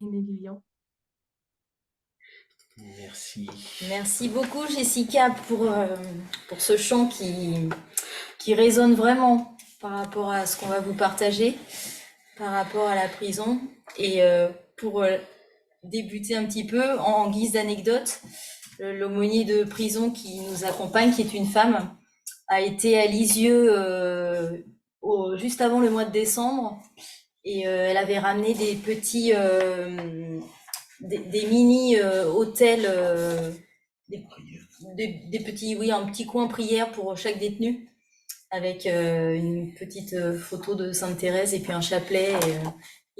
Lilian. Merci. Merci beaucoup Jessica pour ce chant qui résonne vraiment par rapport à ce qu'on va vous partager, par rapport à la prison. Et pour débuter un petit peu, en guise d'anecdote, l'aumônier de prison qui nous accompagne, qui est une femme, a été à Lisieux juste avant le mois de décembre. Et elle avait ramené des petits, des mini hôtels, des, des petits, oui, un petit coin prière pour chaque détenu, avec une petite photo de Sainte Thérèse et puis un chapelet. Et,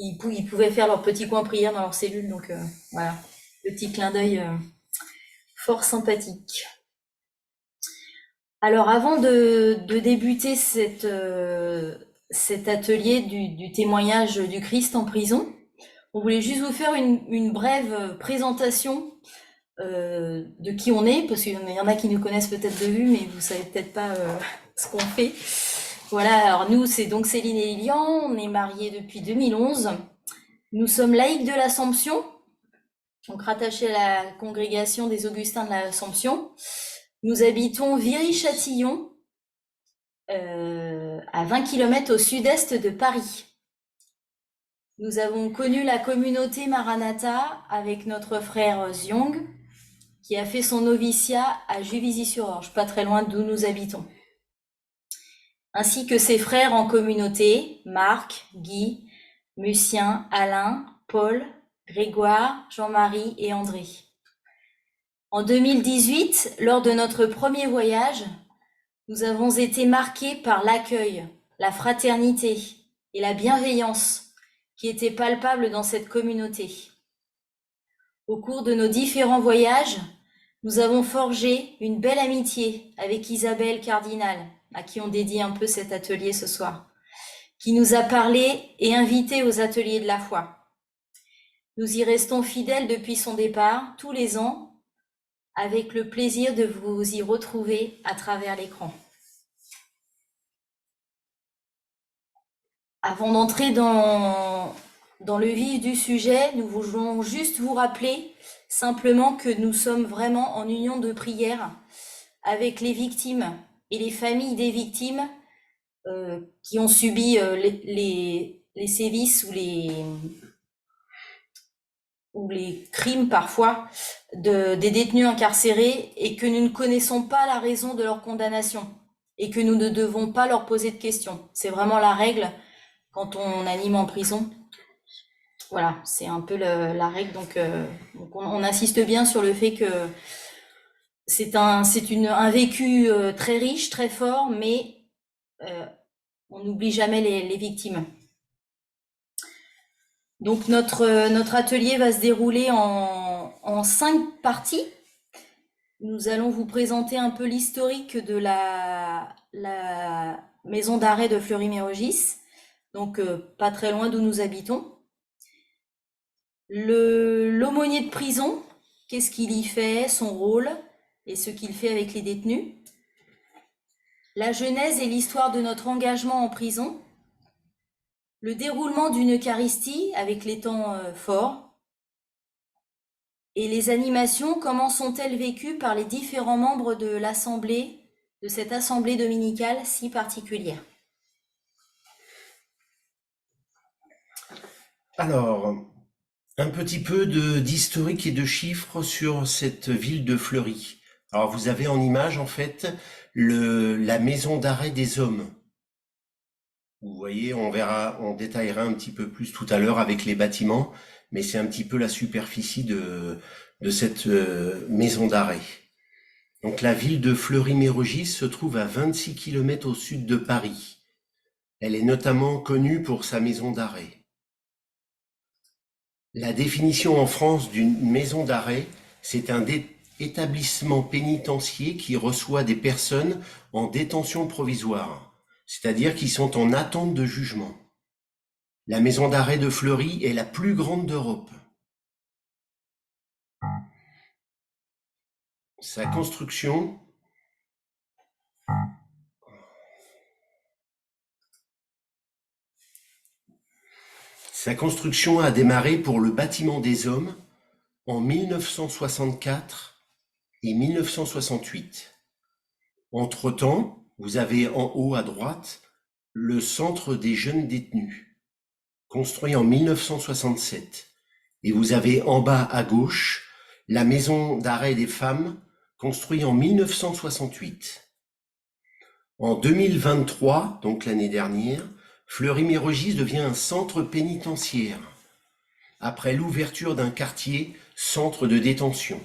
ils pouvaient faire leur petit coin prière dans leur cellule, donc voilà, petit clin d'œil fort sympathique. Alors avant de débuter cet atelier du témoignage du Christ en prison, on voulait juste vous faire une brève présentation de qui on est, parce qu'il y en a qui nous connaissent peut-être de vue, mais vous savez peut-être pas ce qu'on fait. Voilà, alors nous, c'est donc Céline et Lilian, on est mariés depuis 2011. Nous sommes laïcs de l'Assomption, donc rattachés à la congrégation des Augustins de l'Assomption. Nous habitons Viry-Châtillon, à 20 km au sud-est de Paris. Nous avons connu la communauté Maranatha avec notre frère Ziong, qui a fait son noviciat à Juvisy-sur-Orge, pas très loin d'où nous habitons. Ainsi que ses frères en communauté, Marc, Guy, Lucien, Alain, Paul, Grégoire, Jean-Marie et André. En 2018, lors de notre premier voyage, nous avons été marqués par l'accueil, la fraternité et la bienveillance qui étaient palpables dans cette communauté. Au cours de nos différents voyages, nous avons forgé une belle amitié avec Isabelle Cardinal, à qui on dédie un peu cet atelier ce soir, qui nous a parlé et invité aux ateliers de la foi. Nous y restons fidèles depuis son départ, tous les ans, avec le plaisir de vous y retrouver à travers l'écran. Avant d'entrer dans le vif du sujet, nous voulons juste vous rappeler simplement que nous sommes vraiment en union de prière avec les victimes et les familles des victimes qui ont subi les sévices ou les crimes parfois des détenus incarcérés et que nous ne connaissons pas la raison de leur condamnation et que nous ne devons pas leur poser de questions. C'est vraiment la règle quand on anime en prison. Voilà, c'est un peu la règle. Donc on insiste bien sur le fait que c'est un vécu très riche, très fort, mais on n'oublie jamais les victimes. Donc notre atelier va se dérouler en 5 parties. Nous allons vous présenter un peu l'historique de la maison d'arrêt de Fleury-Mérogis, donc pas très loin d'où nous habitons. L'aumônier de prison, qu'est-ce qu'il y fait, son rôle et ce qu'il fait avec les détenus. La genèse et l'histoire de notre engagement en prison. Le déroulement d'une Eucharistie avec les temps forts. Et les animations, comment sont-elles vécues par les différents membres de l'assemblée, de cette assemblée dominicale si particulière? Alors, un petit peu d'historique et de chiffres sur cette ville de Fleury. Alors, vous avez en image, en fait, la maison d'arrêt des hommes. Vous voyez, on détaillera un petit peu plus tout à l'heure avec les bâtiments, mais c'est un petit peu la superficie de cette maison d'arrêt. Donc, la ville de Fleury-Mérogis se trouve à 26 km au sud de Paris. Elle est notamment connue pour sa maison d'arrêt. La définition en France d'une maison d'arrêt, c'est un établissement pénitentiaire qui reçoit des personnes en détention provisoire, c'est-à-dire qui sont en attente de jugement. La maison d'arrêt de Fleury est la plus grande d'Europe. Sa construction Sa construction a démarré pour le bâtiment des hommes en 1964 et 1968. Entre-temps, vous avez en haut à droite le centre des jeunes détenus, construit en 1967. Et vous avez en bas à gauche la maison d'arrêt des femmes, construite en 1968. En 2023, donc l'année dernière, Fleury-Mérogis devient un centre pénitentiaire, après l'ouverture d'un quartier centre de détention.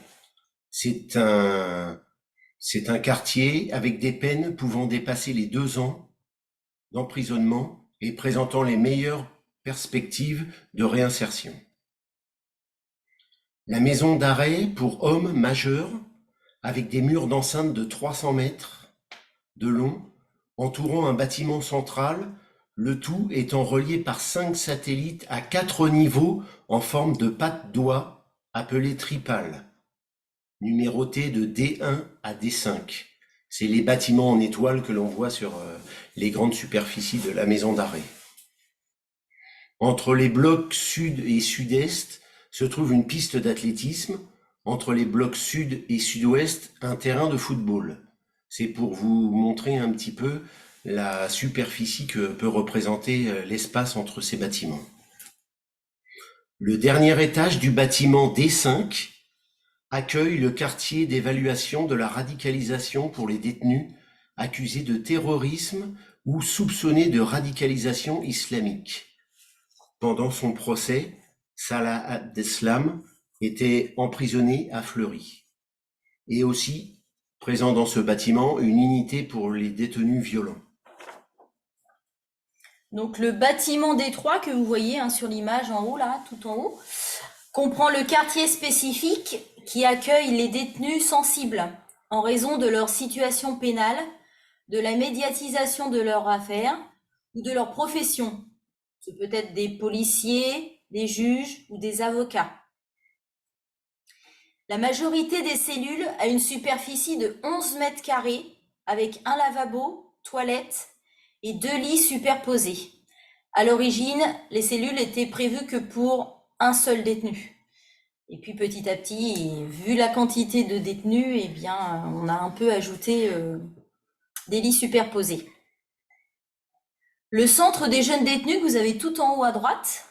C'est un quartier avec des peines pouvant dépasser les 2 ans d'emprisonnement et présentant les meilleures perspectives de réinsertion. La maison d'arrêt pour hommes majeurs, avec des murs d'enceinte de 300 mètres de long, entourant un bâtiment central, le tout étant relié par 5 satellites à 4 niveaux en forme de pattes d'oie, appelés tripales, numérotés de D1 à D5. C'est les bâtiments en étoile que l'on voit sur les grandes superficies de la maison d'arrêt. Entre les blocs sud et sud-est se trouve une piste d'athlétisme. Entre les blocs sud et sud-ouest, un terrain de football. C'est pour vous montrer un petit peu la superficie que peut représenter l'espace entre ces bâtiments. Le dernier étage du bâtiment D5 accueille le quartier d'évaluation de la radicalisation pour les détenus accusés de terrorisme ou soupçonnés de radicalisation islamique. Pendant son procès, Salah Abdeslam était emprisonné à Fleury. Et aussi, présent dans ce bâtiment, une unité pour les détenus violents. Donc le bâtiment D3 que vous voyez sur l'image en haut, là, tout en haut, comprend le quartier spécifique qui accueille les détenus sensibles en raison de leur situation pénale, de la médiatisation de leur affaire ou de leur profession. Ce peut être des policiers, des juges ou des avocats. La majorité des cellules a une superficie de 11 mètres carrés avec un lavabo, toilette et 2 lits superposés. À l'origine, les cellules étaient prévues que pour un seul détenu. Et puis petit à petit, vu la quantité de détenus, eh bien, on a un peu ajouté des lits superposés. Le centre des jeunes détenus que vous avez tout en haut à droite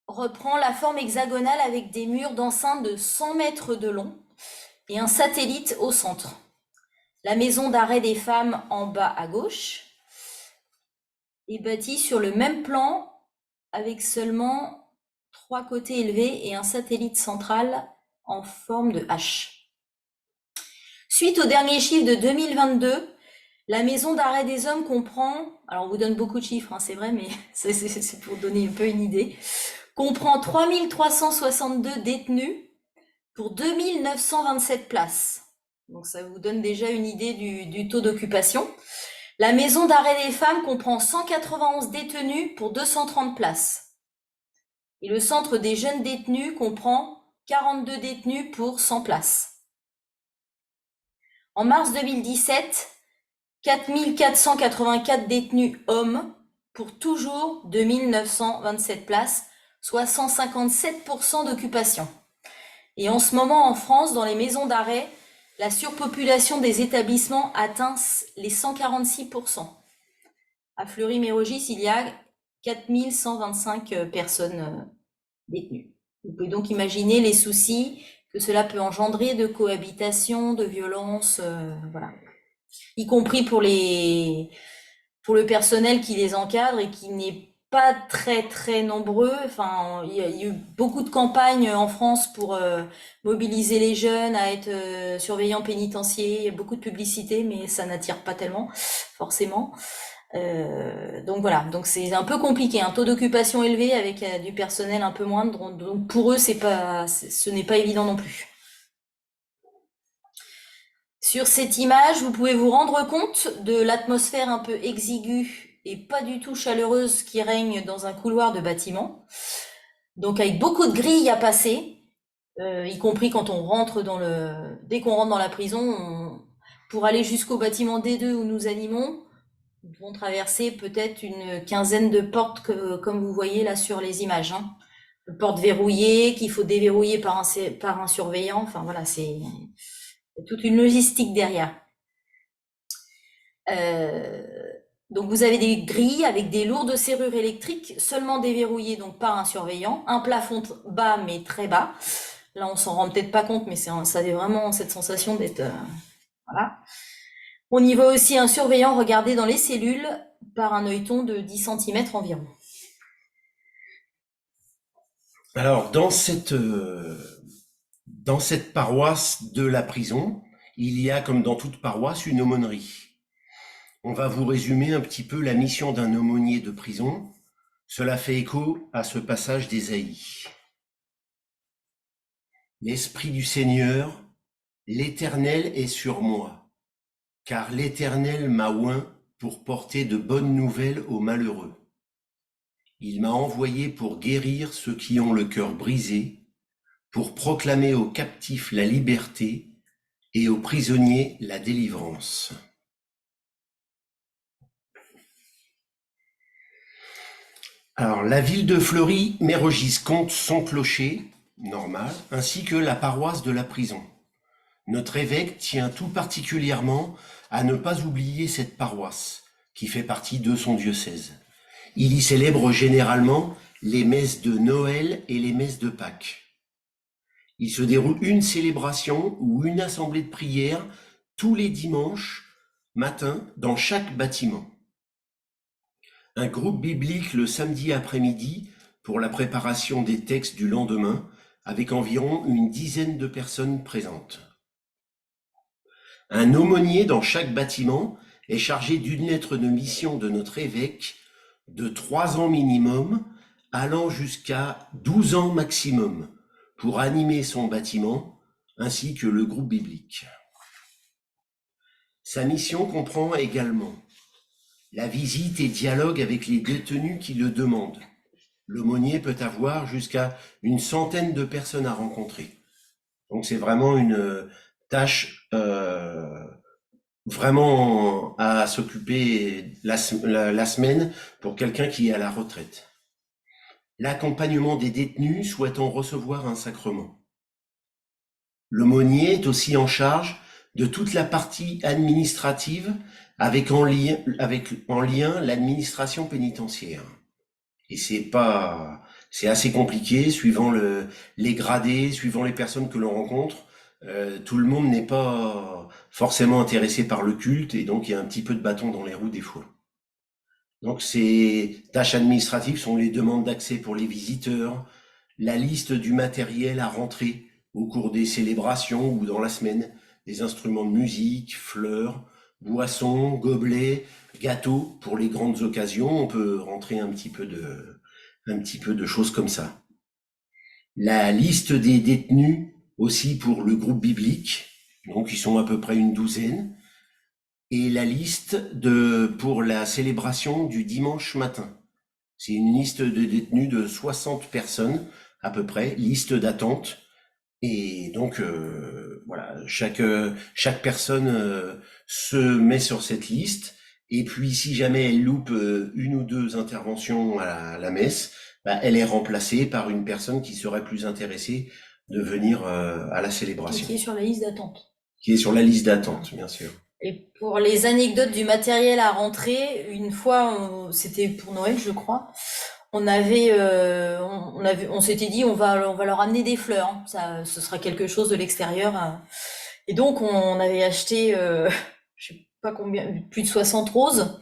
reprend la forme hexagonale avec des murs d'enceinte de 100 mètres de long et un satellite au centre. La maison d'arrêt des femmes en bas à gauche est bâtie sur le même plan avec seulement 3 côtés élevés et un satellite central en forme de H. Suite au dernier chiffre de 2022, la maison d'arrêt des hommes comprend, alors on vous donne beaucoup de chiffres, c'est vrai, mais c'est pour donner un peu une idée, comprend 3362 détenus pour 2927 places. Donc ça vous donne déjà une idée du taux d'occupation. La maison d'arrêt des femmes comprend 191 détenus pour 230 places. Et le centre des jeunes détenus comprend 42 détenus pour 100 places. En mars 2017, 4484 détenus hommes pour toujours 2927 places, soit 157% d'occupation. Et en ce moment, en France, dans les maisons d'arrêt, la surpopulation des établissements atteint les 146%. À Fleury-Mérogis, il y a 4125 personnes détenues. Vous pouvez donc imaginer les soucis que cela peut engendrer de cohabitation, de violence, voilà. Y compris pour le personnel qui les encadre et qui n'est pas très très nombreux. Enfin, il y a eu beaucoup de campagnes en France pour mobiliser les jeunes à être surveillants pénitentiaires. Il y a beaucoup de publicité, mais ça n'attire pas tellement, forcément. Donc voilà, donc c'est un peu compliqué. Un taux d'occupation élevé avec du personnel un peu moindre. Donc pour eux, ce n'est pas évident non plus. Sur cette image, vous pouvez vous rendre compte de l'atmosphère un peu exiguë et pas du tout chaleureuse qui règne dans un couloir de bâtiment. Donc avec beaucoup de grilles à passer, y compris quand on rentre dès qu'on rentre dans la prison, pour aller jusqu'au bâtiment D2 où nous animons, Nous devons traverser peut-être une quinzaine de portes comme vous voyez là sur les images, hein. Portes verrouillées qu'il faut déverrouiller par un surveillant. Enfin voilà, c'est toute une logistique derrière. Euh, donc vous avez des grilles avec des lourdes serrures électriques, seulement déverrouillées donc par un surveillant, un plafond bas mais très bas. Là on s'en rend peut-être pas compte, mais ça avait vraiment cette sensation d'être voilà. On y voit aussi un surveillant regarder dans les cellules par un œilleton de 10 centimètres environ. Alors, dans cette paroisse de la prison, il y a, comme dans toute paroisse, une aumônerie. On va vous résumer un petit peu la mission d'un aumônier de prison. Cela fait écho à ce passage d'Ésaïe. L'Esprit du Seigneur, l'Éternel est sur moi, car l'Éternel m'a oint pour porter de bonnes nouvelles aux malheureux. Il m'a envoyé pour guérir ceux qui ont le cœur brisé, pour proclamer aux captifs la liberté et aux prisonniers la délivrance. Alors, la ville de Fleury-Mérogis compte son clocher, normal, ainsi que la paroisse de la prison. Notre évêque tient tout particulièrement à ne pas oublier cette paroisse, qui fait partie de son diocèse. Il y célèbre généralement les messes de Noël et les messes de Pâques. Il se déroule une célébration ou une assemblée de prière tous les dimanches matin dans chaque bâtiment. Un groupe biblique le samedi après-midi pour la préparation des textes du lendemain, avec environ une dizaine de personnes présentes. Un aumônier dans chaque bâtiment est chargé d'une lettre de mission de notre évêque de 3 ans minimum, allant jusqu'à 12 ans maximum, pour animer son bâtiment, ainsi que le groupe biblique. Sa mission comprend également la visite et dialogue avec les détenus qui le demandent. L'aumônier peut avoir jusqu'à une centaine de personnes à rencontrer. Donc c'est vraiment une tâche vraiment à s'occuper la semaine pour quelqu'un qui est à la retraite. L'accompagnement des détenus souhaitant recevoir un sacrement. L'aumônier est aussi en charge de toute la partie administrative avec en lien l'administration pénitentiaire. Et c'est assez compliqué suivant les gradés, suivant les personnes que l'on rencontre. Tout le monde n'est pas forcément intéressé par le culte et donc il y a un petit peu de bâton dans les roues des fois. Donc ces tâches administratives sont les demandes d'accès pour les visiteurs, la liste du matériel à rentrer au cours des célébrations ou dans la semaine, des instruments de musique, fleurs, boissons, gobelets, gâteaux pour les grandes occasions. On peut rentrer un petit peu de choses comme ça. La liste des détenus aussi pour le groupe biblique, donc ils sont à peu près une douzaine, et la liste pour la célébration du dimanche matin. C'est une liste de détenus de 60 personnes à peu près, liste d'attente. Et donc voilà, chaque personne se met sur cette liste. Et puis si jamais elle loupe une ou deux interventions à la messe, bah, elle est remplacée par une personne qui serait plus intéressée de venir à la célébration. Qui est sur la liste d'attente. Qui est sur la liste d'attente, bien sûr. Et pour les anecdotes du matériel à rentrer, une fois, c'était pour Noël, je crois, on s'était dit on va leur amener des fleurs, hein. Ça, ce sera quelque chose de l'extérieur. Et donc on avait acheté, je sais pas combien, plus de 60 roses.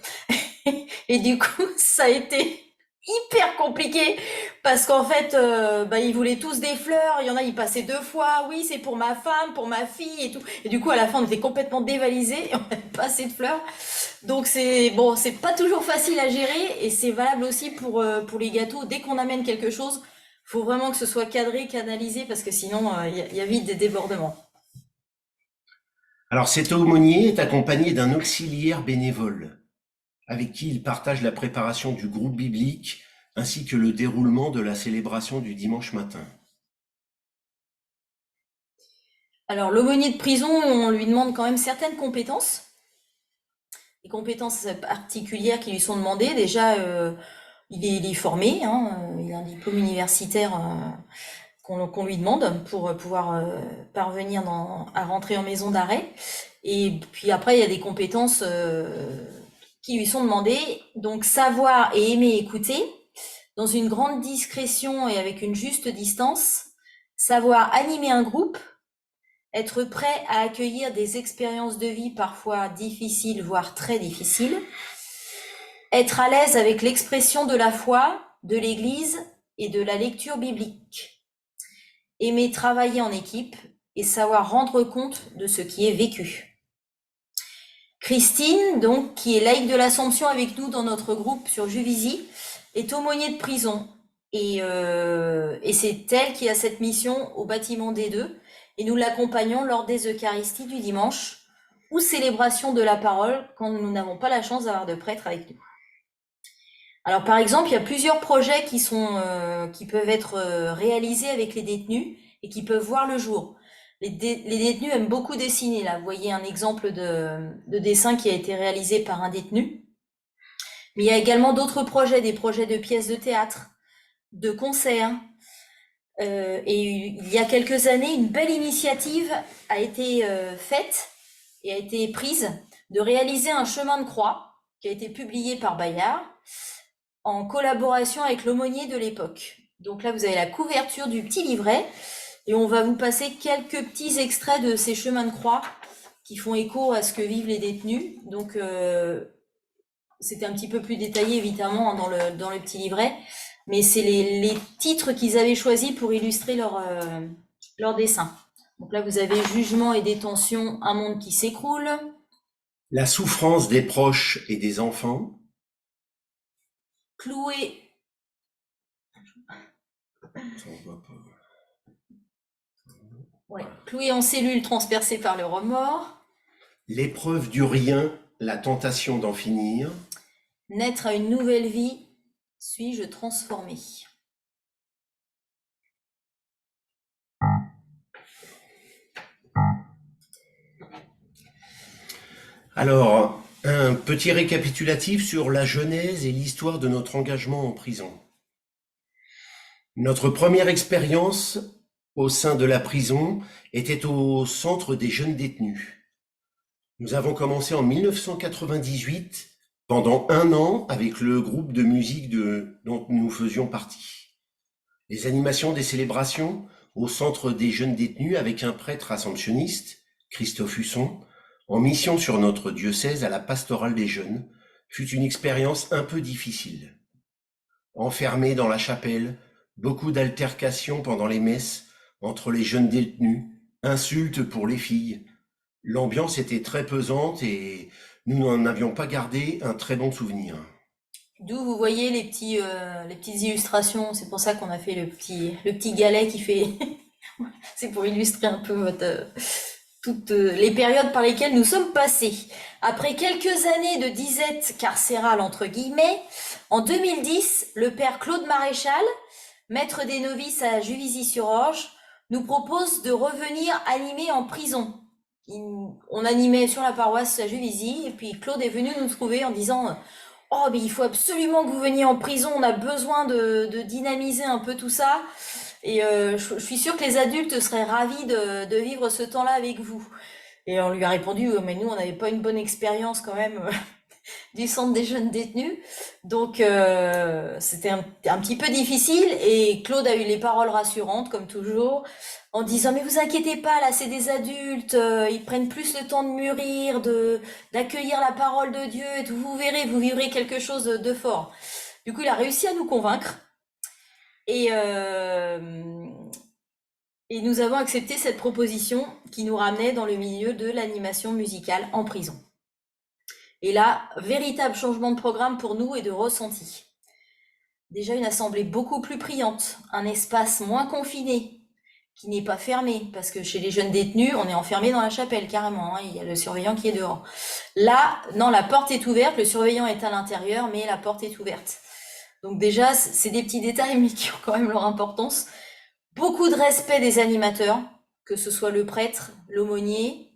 Et du coup, ça a été hyper compliqué parce qu'en fait, ils voulaient tous des fleurs. Il y en a, ils passaient 2 fois. Oui, c'est pour ma femme, pour ma fille et tout. Et du coup, à la fin, on était complètement dévalisés et on n'avait pas assez de fleurs. Donc c'est bon, c'est pas toujours facile à gérer et c'est valable aussi pour les gâteaux. Dès qu'on amène quelque chose, faut vraiment que ce soit cadré, canalisé parce que sinon, il y a vite des débordements. Alors cet aumônier est accompagné d'un auxiliaire bénévole, avec qui il partage la préparation du groupe biblique ainsi que le déroulement de la célébration du dimanche matin. Alors l'aumônier de prison, on lui demande quand même certaines compétences. les compétences particulières qui lui sont demandées. Déjà, il est formé, hein, il a un diplôme universitaire qu'on lui demande pour pouvoir parvenir à rentrer en maison d'arrêt. Et puis après, il y a des compétences qui lui sont demandées. Donc, savoir et aimer écouter dans une grande discrétion et avec une juste distance, savoir animer un groupe, être prêt à accueillir des expériences de vie parfois difficiles, voire très difficiles, être à l'aise avec l'expression de la foi, de l'Église et de la lecture biblique, aimer travailler en équipe et savoir rendre compte de ce qui est vécu. Christine, donc, qui est laïque de l'Assomption avec nous dans notre groupe sur Juvisy, est aumônier de prison. Et c'est elle qui a cette mission au bâtiment des deux. Et nous l'accompagnons lors des Eucharisties du dimanche ou célébration de la parole quand nous n'avons pas la chance d'avoir de prêtre avec nous. Alors, par exemple, il y a plusieurs projets qui peuvent être réalisés avec les détenus et qui peuvent voir le jour. Les détenus aiment beaucoup dessiner. Là, vous voyez un exemple de dessin qui a été réalisé par un détenu. Mais il y a également d'autres projets, des projets de pièces de théâtre, de concerts. Et il y a quelques années, une belle initiative a été faite et a été prise de réaliser un chemin de croix qui a été publié par Bayard en collaboration avec l'aumônier de l'époque. Donc là, vous avez la couverture du petit livret et on va vous passer quelques petits extraits de ces chemins de croix qui font écho à ce que vivent les détenus. Donc, c'était un petit peu plus détaillé, évidemment, dans le petit livret, mais c'est les titres qu'ils avaient choisis pour illustrer leur dessin. Donc là, vous avez Jugement et détention, un monde qui s'écroule. La souffrance des proches et des enfants. Cloué. Ouais. Cloué en cellule transpercée par le remords. L'épreuve du rien, la tentation d'en finir. Naître à une nouvelle vie, suis-je transformé? Alors, un petit récapitulatif sur la genèse et l'histoire de notre engagement en prison. Notre première expérience au sein de la prison était au centre des jeunes détenus. Nous avons commencé en 1998 pendant 1 an avec le groupe de musique dont nous faisions partie. Les animations des célébrations au centre des jeunes détenus avec un prêtre assomptionniste, Christophe Husson, en mission sur notre diocèse à la pastorale des jeunes, fut une expérience un peu difficile. Enfermés dans la chapelle, beaucoup d'altercations pendant les messes entre les jeunes détenus, insultes pour les filles. L'ambiance était très pesante et nous n'en avions pas gardé un très bon souvenir. D'où vous voyez les petites illustrations. C'est pour ça qu'on a fait le petit galet qui fait. C'est pour illustrer un peu toutes les périodes par lesquelles nous sommes passés. Après quelques années de disette carcérale entre guillemets, en 2010, le père Claude Maréchal, maître des novices à Juvisy-sur-Orge, nous propose de revenir animer en prison. On animait sur la paroisse à Juvisy et puis Claude est venu nous trouver en disant oh mais il faut absolument que vous veniez en prison, on a besoin de dynamiser un peu tout ça. Et je suis sûre que les adultes seraient ravis de vivre ce temps-là avec vous. Et on lui a répondu, mais nous, on n'avait pas une bonne expérience quand même du centre des jeunes détenus. Donc, c'était un petit peu difficile. Et Claude a eu les paroles rassurantes, comme toujours, en disant, mais vous inquiétez pas, là, c'est des adultes, ils prennent plus le temps de mûrir, d'accueillir la parole de Dieu, et tout. Vous verrez, vous vivrez quelque chose de fort. Du coup, il a réussi à nous convaincre. Et nous avons accepté cette proposition qui nous ramenait dans le milieu de l'animation musicale en prison. Et là, véritable changement de programme pour nous et de ressenti. Déjà une assemblée beaucoup plus priante, un espace moins confiné, qui n'est pas fermé, parce que chez les jeunes détenus, on est enfermé dans la chapelle carrément, hein, il y a le surveillant qui est dehors. Là, non, la porte est ouverte, le surveillant est à l'intérieur, mais la porte est ouverte. Donc déjà, c'est des petits détails, mais qui ont quand même leur importance. Beaucoup de respect des animateurs, que ce soit le prêtre, l'aumônier,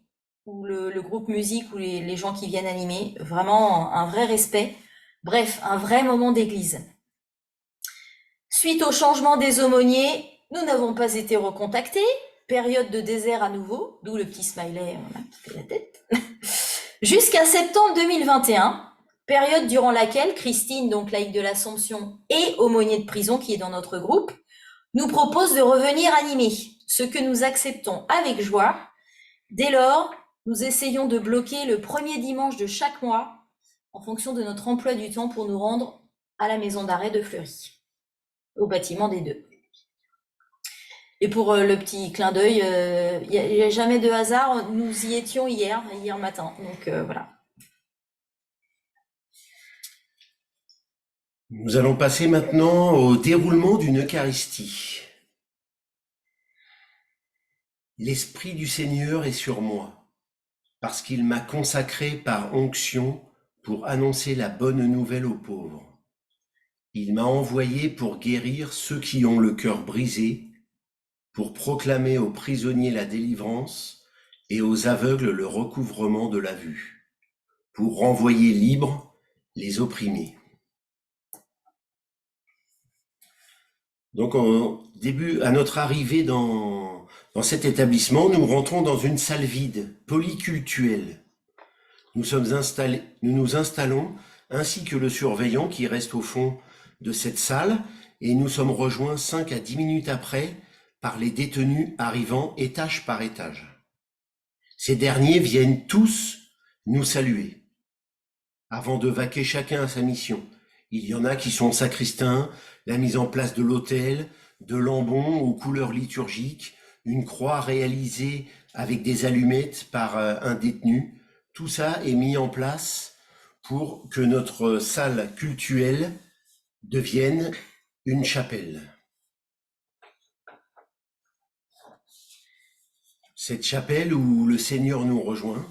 ou le groupe musique ou les gens qui viennent animer. Vraiment un vrai respect. Bref, un vrai moment d'église. Suite au changement des aumôniers, nous n'avons pas été recontactés. Période de désert à nouveau, d'où le petit smiley qui fait la tête. Jusqu'à septembre 2021, période durant laquelle Christine, donc laïque de l'Assomption, et aumônier de prison qui est dans notre groupe, nous propose de revenir animer, ce que nous acceptons avec joie. Dès lors, nous essayons de bloquer le premier dimanche de chaque mois en fonction de notre emploi du temps pour nous rendre à la maison d'arrêt de Fleury, au bâtiment des Deux. Et pour le petit clin d'œil, il n'y a jamais de hasard, nous y étions hier matin, donc voilà. Nous allons passer maintenant au déroulement d'une Eucharistie. L'Esprit du Seigneur est sur moi, parce qu'il m'a consacré par onction pour annoncer la bonne nouvelle aux pauvres. Il m'a envoyé pour guérir ceux qui ont le cœur brisé, pour proclamer aux prisonniers la délivrance et aux aveugles le recouvrement de la vue, pour renvoyer libres les opprimés. Donc, à notre arrivée dans cet établissement, nous rentrons dans une salle vide, polycultuelle. Nous nous installons, ainsi que le surveillant qui reste au fond de cette salle, et nous sommes rejoints 5 à 10 minutes après par les détenus arrivant étage par étage. Ces derniers viennent tous nous saluer, avant de vaquer chacun à sa mission. Il y en a qui sont sacristains, la mise en place de l'autel, de lambons aux couleurs liturgiques, une croix réalisée avec des allumettes par un détenu. Tout ça est mis en place pour que notre salle cultuelle devienne une chapelle. Cette chapelle où le Seigneur nous rejoint.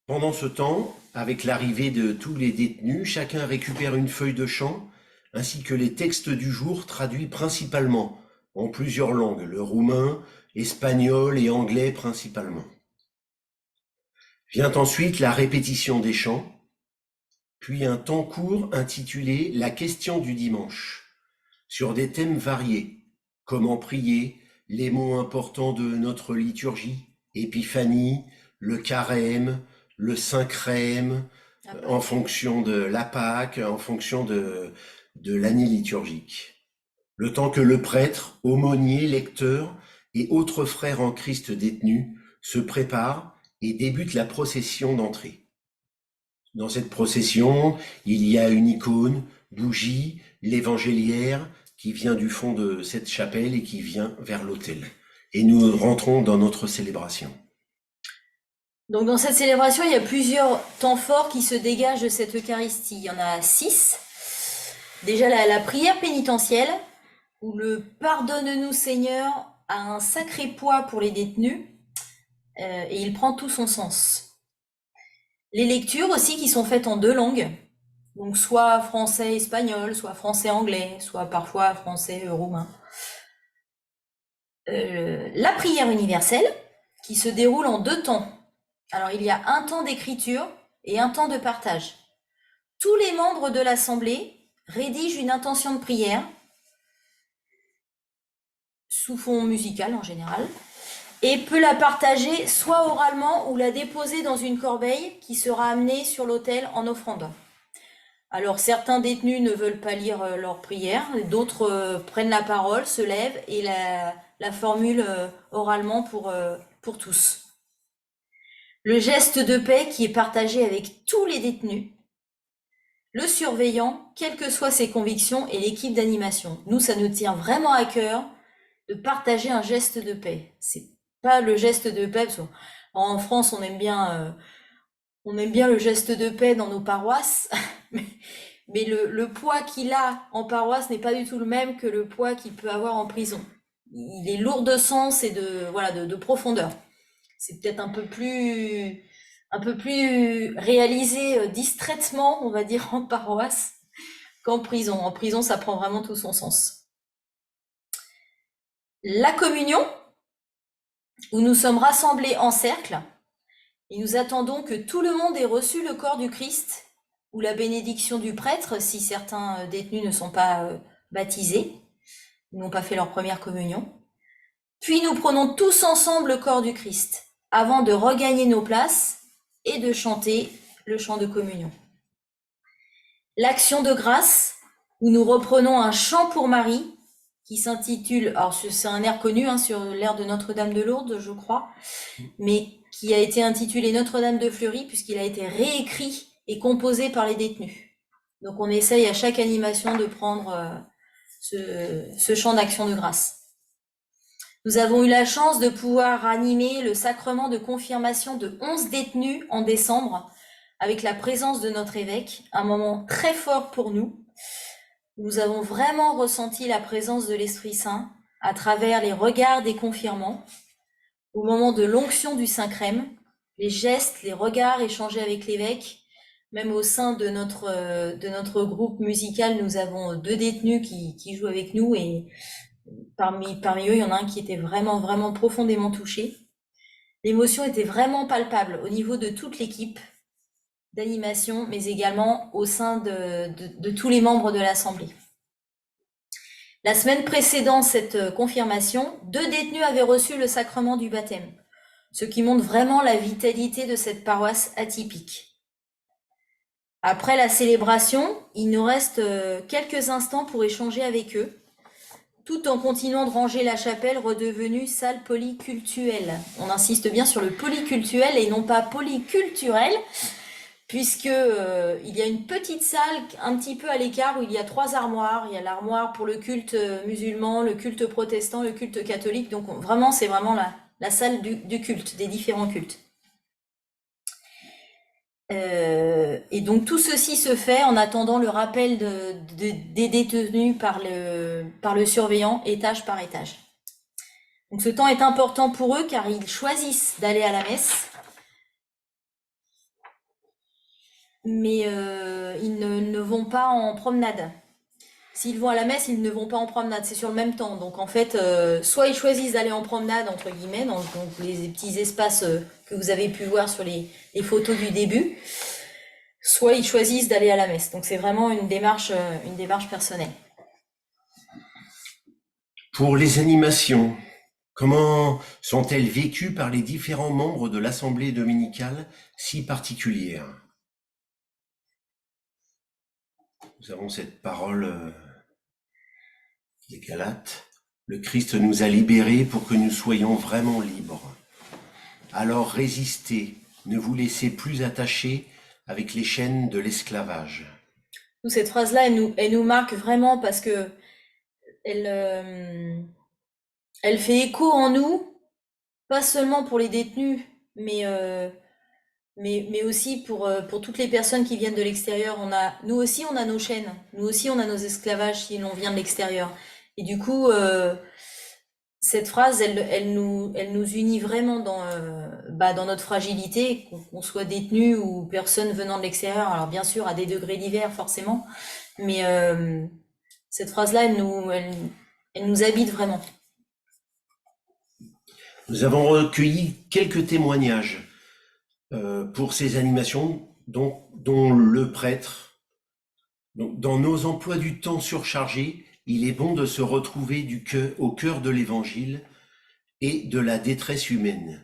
Pendant ce temps, avec l'arrivée de tous les détenus, chacun récupère une feuille de chant, ainsi que les textes du jour traduits principalement en plusieurs langues, le roumain, espagnol et anglais principalement. Vient ensuite la répétition des chants, puis un temps court intitulé La question du dimanche, sur des thèmes variés, comment prier, les mots importants de notre liturgie, Épiphanie, le carême, le synchrème, en fonction de la Pâque, en fonction de l'année liturgique. Le temps que le prêtre, aumônier, lecteur et autres frères en Christ détenus se préparent et débutent la procession d'entrée. Dans cette procession, il y a une icône, bougie, l'évangéliaire qui vient du fond de cette chapelle et qui vient vers l'autel. Et nous rentrons dans notre célébration. Donc dans cette célébration, il y a plusieurs temps forts qui se dégagent de cette Eucharistie. Il y en a 6. Déjà la prière pénitentielle, où le « Pardonne-nous Seigneur » a un sacré poids pour les détenus, et il prend tout son sens. Les lectures aussi qui sont faites en 2 langues, donc soit français-espagnol, soit français-anglais, soit parfois français-roumain. La prière universelle, qui se déroule en 2 temps. Alors, il y a un temps d'écriture et un temps de partage. Tous les membres de l'Assemblée rédigent une intention de prière, sous fond musical en général, et peut la partager soit oralement ou la déposer dans une corbeille qui sera amenée sur l'autel en offrande. Alors, certains détenus ne veulent pas lire leur prière, d'autres prennent la parole, se lèvent et la formulent oralement pour tous. Le geste de paix qui est partagé avec tous les détenus, le surveillant, quelles que soient ses convictions, et l'équipe d'animation. Nous, ça nous tient vraiment à cœur de partager un geste de paix. C'est pas le geste de paix, parce qu'en France, on aime bien le geste de paix dans nos paroisses, mais le poids qu'il a en paroisse n'est pas du tout le même que le poids qu'il peut avoir en prison. Il est lourd de sens et de profondeur. C'est peut-être un peu plus réalisé distraitement, on va dire, en paroisse qu'en prison. En prison, ça prend vraiment tout son sens. La communion, où nous sommes rassemblés en cercle et nous attendons que tout le monde ait reçu le corps du Christ ou la bénédiction du prêtre si certains détenus ne sont pas baptisés, n'ont pas fait leur première communion. Puis nous prenons tous ensemble le corps du Christ avant de regagner nos places et de chanter le chant de communion. L'action de grâce, où nous reprenons un chant pour Marie, qui s'intitule, alors c'est un air connu sur l'air de Notre-Dame de Lourdes, je crois, mais qui a été intitulé Notre-Dame de Fleury, puisqu'il a été réécrit et composé par les détenus. Donc on essaye à chaque animation de prendre ce chant d'action de grâce. Nous avons eu la chance de pouvoir animer le sacrement de confirmation de 11 détenus en décembre, avec la présence de notre évêque, un moment très fort pour nous. Nous avons vraiment ressenti la présence de l'Esprit Saint à travers les regards des confirmants, au moment de l'onction du Saint-Crème, les gestes, les regards échangés avec l'évêque. Même au sein de notre groupe musical, nous avons 2 détenus qui jouent avec nous et parmi eux, il y en a un qui était vraiment, vraiment profondément touché. L'émotion était vraiment palpable au niveau de toute l'équipe d'animation, mais également au sein de tous les membres de l'Assemblée. La semaine précédant cette confirmation, 2 détenus avaient reçu le sacrement du baptême, ce qui montre vraiment la vitalité de cette paroisse atypique. Après la célébration, il nous reste quelques instants pour échanger avec eux, tout en continuant de ranger la chapelle redevenue salle polycultuelle. On insiste bien sur le polycultuel et non pas polyculturel, puisque il y a une petite salle un petit peu à l'écart où il y a 3 armoires. Il y a l'armoire pour le culte musulman, le culte protestant, le culte catholique. Donc vraiment, c'est vraiment la salle du culte, des différents cultes. Et donc tout ceci se fait en attendant le rappel des détenus par le surveillant, étage par étage. Donc ce temps est important pour eux car ils choisissent d'aller à la messe, mais ils ne vont pas en promenade. S'ils vont à la messe, ils ne vont pas en promenade, c'est sur le même temps. Donc en fait, soit ils choisissent d'aller en promenade, entre guillemets, dans les petits espaces que vous avez pu voir sur les photos du début, soit ils choisissent d'aller à la messe. Donc c'est vraiment une démarche personnelle. Pour les animations, comment sont-elles vécues par les différents membres de l'Assemblée dominicale si particulière? Nous avons cette parole des Galates. Le Christ nous a libérés pour que nous soyons vraiment libres. Alors résistez, ne vous laissez plus attacher avec les chaînes de l'esclavage. Cette phrase-là, elle nous marque vraiment parce que elle fait écho en nous, pas seulement pour les détenus, mais aussi pour toutes les personnes qui viennent de l'extérieur. Nous aussi, on a nos chaînes, nous aussi, on a nos esclavages si l'on vient de l'extérieur. Et du coup, cette phrase, elle nous unit vraiment dans notre fragilité, qu'on soit détenu ou personne venant de l'extérieur. Alors bien sûr, à des degrés divers forcément, mais cette phrase-là, elle nous habite vraiment. Nous avons recueilli quelques témoignages pour ces animations, dont le prêtre. Donc, dans nos emplois du temps surchargés, il est bon de se retrouver au cœur de l'Évangile et de la détresse humaine.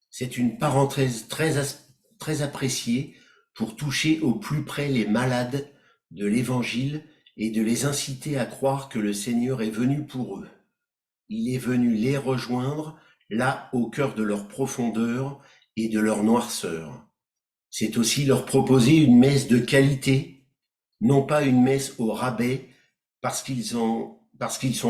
C'est une parenthèse très appréciée pour toucher au plus près les malades de l'Évangile et de les inciter à croire que le Seigneur est venu pour eux. Il est venu les rejoindre là au cœur de leur profondeur et de leur noirceur. C'est aussi leur proposer une messe de qualité, non pas une messe au rabais parce qu'ils sont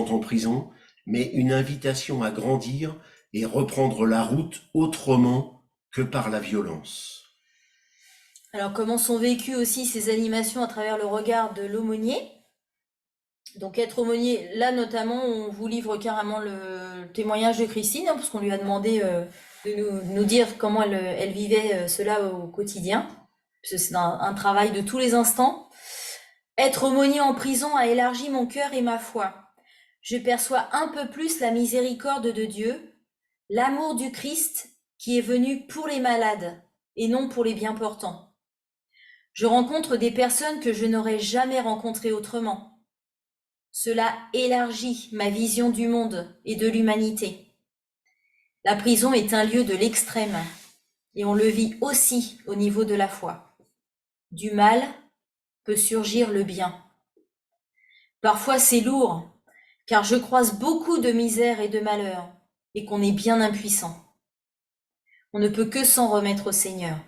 en prison, mais une invitation à grandir et reprendre la route autrement que par la violence. Alors comment sont vécues aussi ces animations à travers le regard de l'aumônier? Donc être aumônier, là notamment, on vous livre carrément le témoignage de Christine, parce qu'on lui a demandé de nous dire comment elle vivait cela au quotidien. Parce que c'est un travail de tous les instants. Être aumônier en prison a élargi mon cœur et ma foi. Je perçois un peu plus la miséricorde de Dieu, l'amour du Christ qui est venu pour les malades et non pour les bien portants. Je rencontre des personnes que je n'aurais jamais rencontrées autrement. Cela élargit ma vision du monde et de l'humanité. La prison est un lieu de l'extrême et on le vit aussi au niveau de la foi. Du mal peut surgir le bien. Parfois c'est lourd, car je croise beaucoup de misère et de malheur et qu'on est bien impuissant. On ne peut que s'en remettre au Seigneur.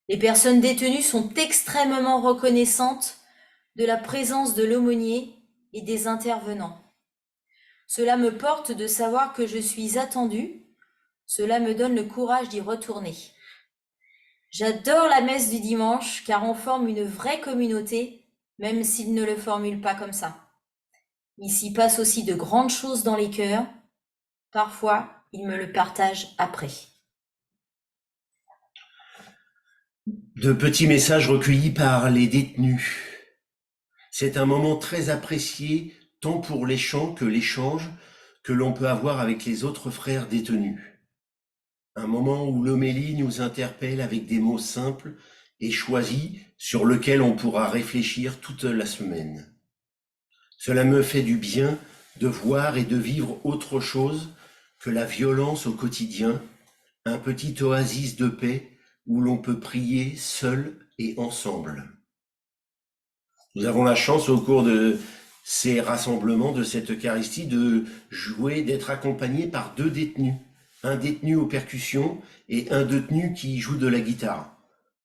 Les personnes détenues sont extrêmement reconnaissantes de la présence de l'aumônier et des intervenants. Cela me porte de savoir que je suis attendue. Cela me donne le courage d'y retourner. J'adore la messe du dimanche car on forme une vraie communauté, même s'ils ne le formulent pas comme ça. Il s'y passe aussi de grandes choses dans les cœurs. Parfois, ils me le partagent après. De petits messages recueillis par les détenus. C'est un moment très apprécié, tant pour l'échange que l'on peut avoir avec les autres frères détenus. Un moment où l'homélie nous interpelle avec des mots simples et choisis sur lesquels on pourra réfléchir toute la semaine. Cela me fait du bien de voir et de vivre autre chose que la violence au quotidien, un petit oasis de paix où l'on peut prier seul et ensemble. Nous avons la chance au cours de ces rassemblements, de cette Eucharistie, de jouer, d'être accompagnés par 2 détenus. Un détenu aux percussions et un détenu qui joue de la guitare.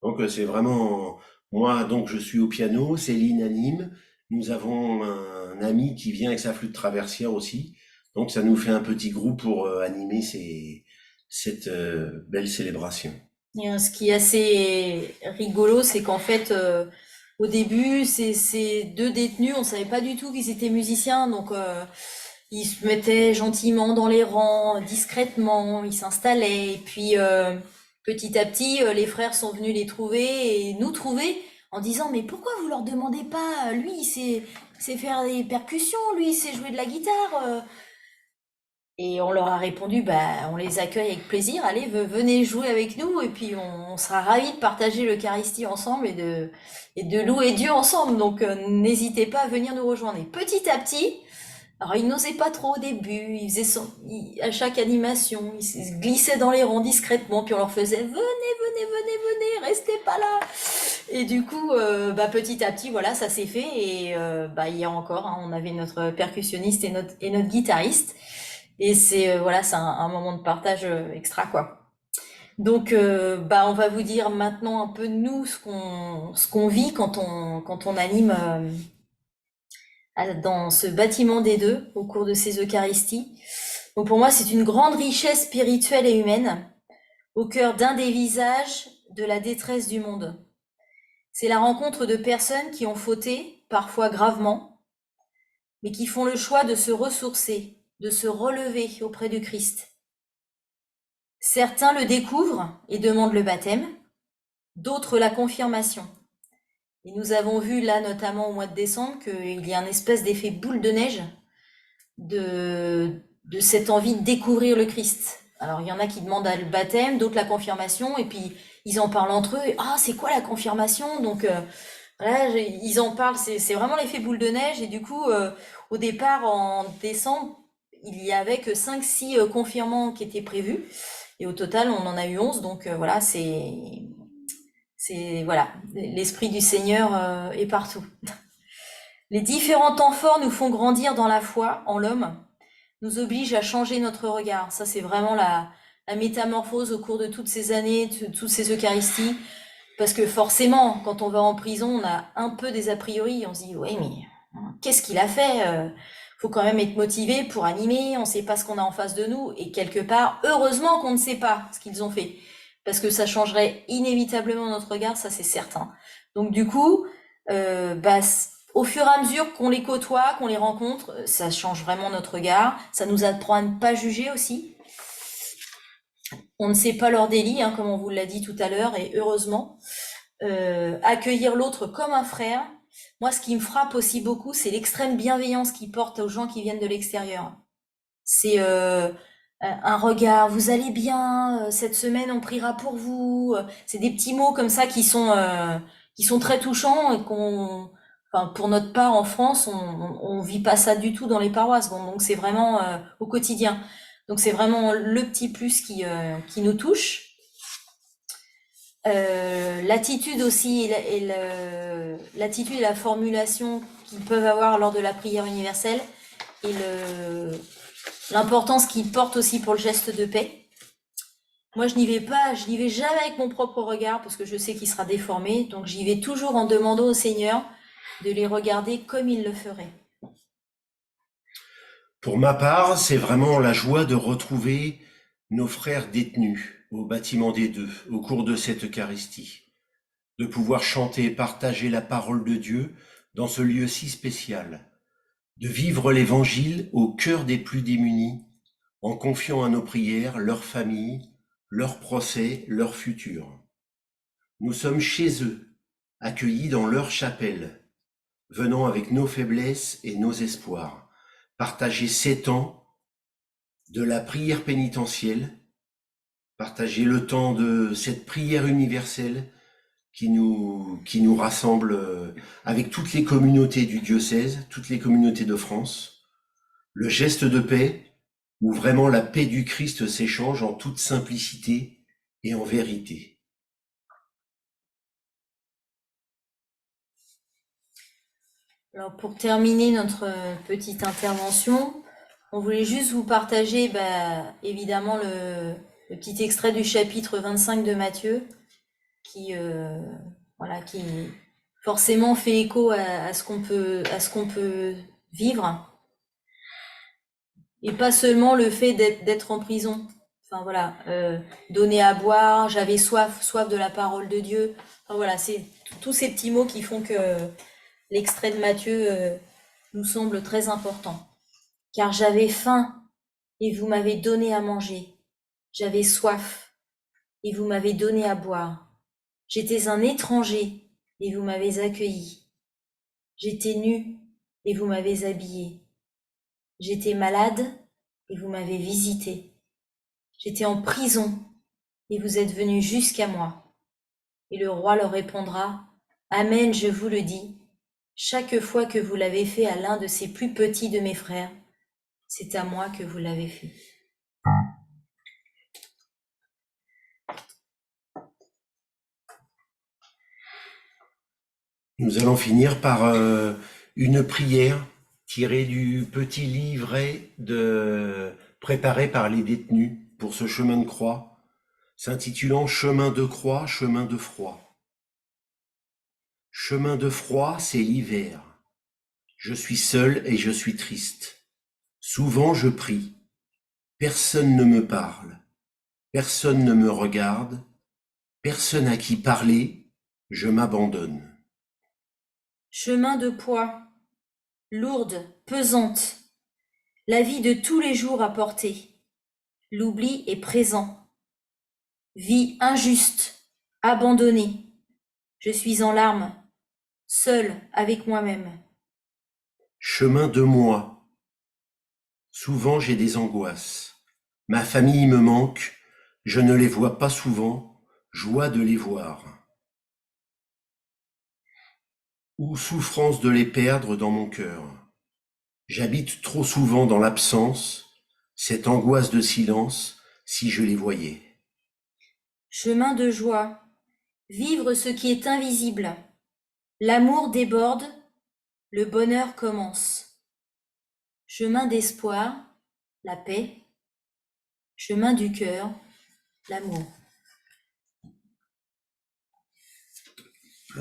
Donc c'est vraiment... Moi, donc je suis au piano, Céline anime. Nous avons un ami qui vient avec sa flûte traversière aussi. Donc ça nous fait un petit groupe pour animer cette belle célébration. Et ce qui est assez rigolo, c'est qu'en fait, au début, ces 2 détenus, on ne savait pas du tout qu'ils étaient musiciens, donc ils se mettaient gentiment dans les rangs, discrètement, ils s'installaient, et puis petit à petit, les frères sont venus les trouver et nous trouver en disant mais pourquoi vous leur demandez pas, lui il sait faire des percussions, lui il sait jouer de la guitare. Et on leur a répondu, bah, on les accueille avec plaisir, allez, venez jouer avec nous, et puis on sera ravis de partager l'Eucharistie ensemble et de louer Dieu ensemble. Donc n'hésitez pas à venir nous rejoindre. Et petit à petit, alors ils n'osaient pas trop au début, à chaque animation, ils se glissaient dans les rangs discrètement, puis on leur faisait, venez, restez pas là. Et du coup, bah, petit à petit, voilà, ça s'est fait, et bah, hier encore, hein, on avait notre percussionniste et notre guitariste. Et c'est voilà, c'est un moment de partage extra quoi. Donc bah on va vous dire maintenant un peu nous ce qu'on vit quand on anime dans ce bâtiment des 2 au cours de ces Eucharisties. Donc pour moi, c'est une grande richesse spirituelle et humaine au cœur d'un des visages de la détresse du monde. C'est la rencontre de personnes qui ont fauté, parfois gravement, mais qui font le choix de se ressourcer, de se relever auprès du Christ. Certains le découvrent et demandent le baptême, d'autres la confirmation. Et nous avons vu là, notamment au mois de décembre, qu'il y a un espèce d'effet boule de neige de cette envie de découvrir le Christ. Alors il y en a qui demandent le baptême, d'autres la confirmation, et puis ils en parlent entre eux. Ah, c'est quoi la confirmation? Donc voilà, ils en parlent, c'est vraiment l'effet boule de neige. Et du coup, au départ, en décembre, il y avait que 5-6 confirmants qui étaient prévus. Et au total, on en a eu 11. Donc voilà, voilà, l'esprit du Seigneur est partout. Les différents temps forts nous font grandir dans la foi en l'homme, nous obligent à changer notre regard. Ça, c'est vraiment la métamorphose au cours de toutes ces années, de toutes ces Eucharisties. Parce que forcément, quand on va en prison, on a un peu des a priori. On se dit, ouais, mais qu'est-ce qu'il a fait? Faut quand même être motivé pour animer. On ne sait pas ce qu'on a en face de nous. Et quelque part, heureusement qu'on ne sait pas ce qu'ils ont fait. Parce que ça changerait inévitablement notre regard, ça c'est certain. Donc du coup, bah, au fur et à mesure qu'on les côtoie, qu'on les rencontre, ça change vraiment notre regard. Ça nous apprend à ne pas juger aussi. On ne sait pas leur délit, hein, comme on vous l'a dit tout à l'heure, et heureusement. Accueillir l'autre comme un frère. Moi, ce qui me frappe aussi beaucoup, c'est l'extrême bienveillance qu'ils portent aux gens qui viennent de l'extérieur. C'est un regard, vous allez bien, cette semaine on priera pour vous. C'est des petits mots comme ça qui sont très touchants et enfin, pour notre part en France, on vit pas ça du tout dans les paroisses. Bon, donc c'est vraiment au quotidien. Donc c'est vraiment le petit plus qui nous touche. L'attitude aussi l'attitude et la formulation qu'ils peuvent avoir lors de la prière universelle et l'importance qu'ils portent aussi pour le geste de paix. Moi, je n'y vais jamais avec mon propre regard parce que je sais qu'il sera déformé, donc j'y vais toujours en demandant au Seigneur de les regarder comme il le ferait. Pour ma part, c'est vraiment la joie de retrouver nos frères détenus au bâtiment des deux au cours de cette Eucharistie, de pouvoir chanter et partager la parole de Dieu dans ce lieu si spécial, de vivre l'Évangile au cœur des plus démunis, en confiant à nos prières leur famille, leur procès, leur futur. Nous sommes chez eux, accueillis dans leur chapelle, venant avec nos faiblesses et nos espoirs, partager 7 ans de la prière pénitentielle, partager le temps de cette prière universelle qui nous rassemble avec toutes les communautés du diocèse, toutes les communautés de France, le geste de paix, où vraiment la paix du Christ s'échange en toute simplicité et en vérité. Alors pour terminer notre petite intervention, on voulait juste vous partager évidemment le petit extrait du chapitre 25 de Matthieu qui qui forcément fait écho à ce qu'on peut vivre et pas seulement le fait d'être en prison. Enfin voilà, donner à boire, j'avais soif de la parole de Dieu. Enfin voilà, c'est tous ces petits mots qui font que l'extrait de Matthieu nous semble très important. Car j'avais faim et vous m'avez donné à manger. J'avais soif et vous m'avez donné à boire. J'étais un étranger et vous m'avez accueilli. J'étais nu et vous m'avez habillé. J'étais malade et vous m'avez visité. J'étais en prison et vous êtes venus jusqu'à moi. Et le roi leur répondra, Amen, je vous le dis, chaque fois que vous l'avez fait à l'un de ces plus petits de mes frères, c'est à moi que vous l'avez fait. Nous allons finir par une prière tirée du petit livret préparé par les détenus pour ce chemin de croix, s'intitulant Chemin de croix, chemin de froid. Chemin de froid, c'est l'hiver. Je suis seul et je suis triste. Souvent je prie. Personne ne me parle. Personne ne me regarde. Personne à qui parler. Je m'abandonne. Chemin de poids, lourde, pesante, la vie de tous les jours à porter. L'oubli est présent. Vie injuste, abandonnée. Je suis en larmes, seule avec moi-même. Chemin de moi. Souvent j'ai des angoisses. Ma famille me manque. Je ne les vois pas souvent. Joie de les voir. Ou souffrance de les perdre dans mon cœur. J'habite trop souvent dans l'absence. Cette angoisse de silence, si je les voyais. Chemin de joie, vivre ce qui est invisible. L'amour déborde, le bonheur commence. Chemin d'espoir, la paix. Chemin du cœur, l'amour.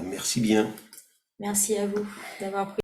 Merci bien. Merci à vous d'avoir pris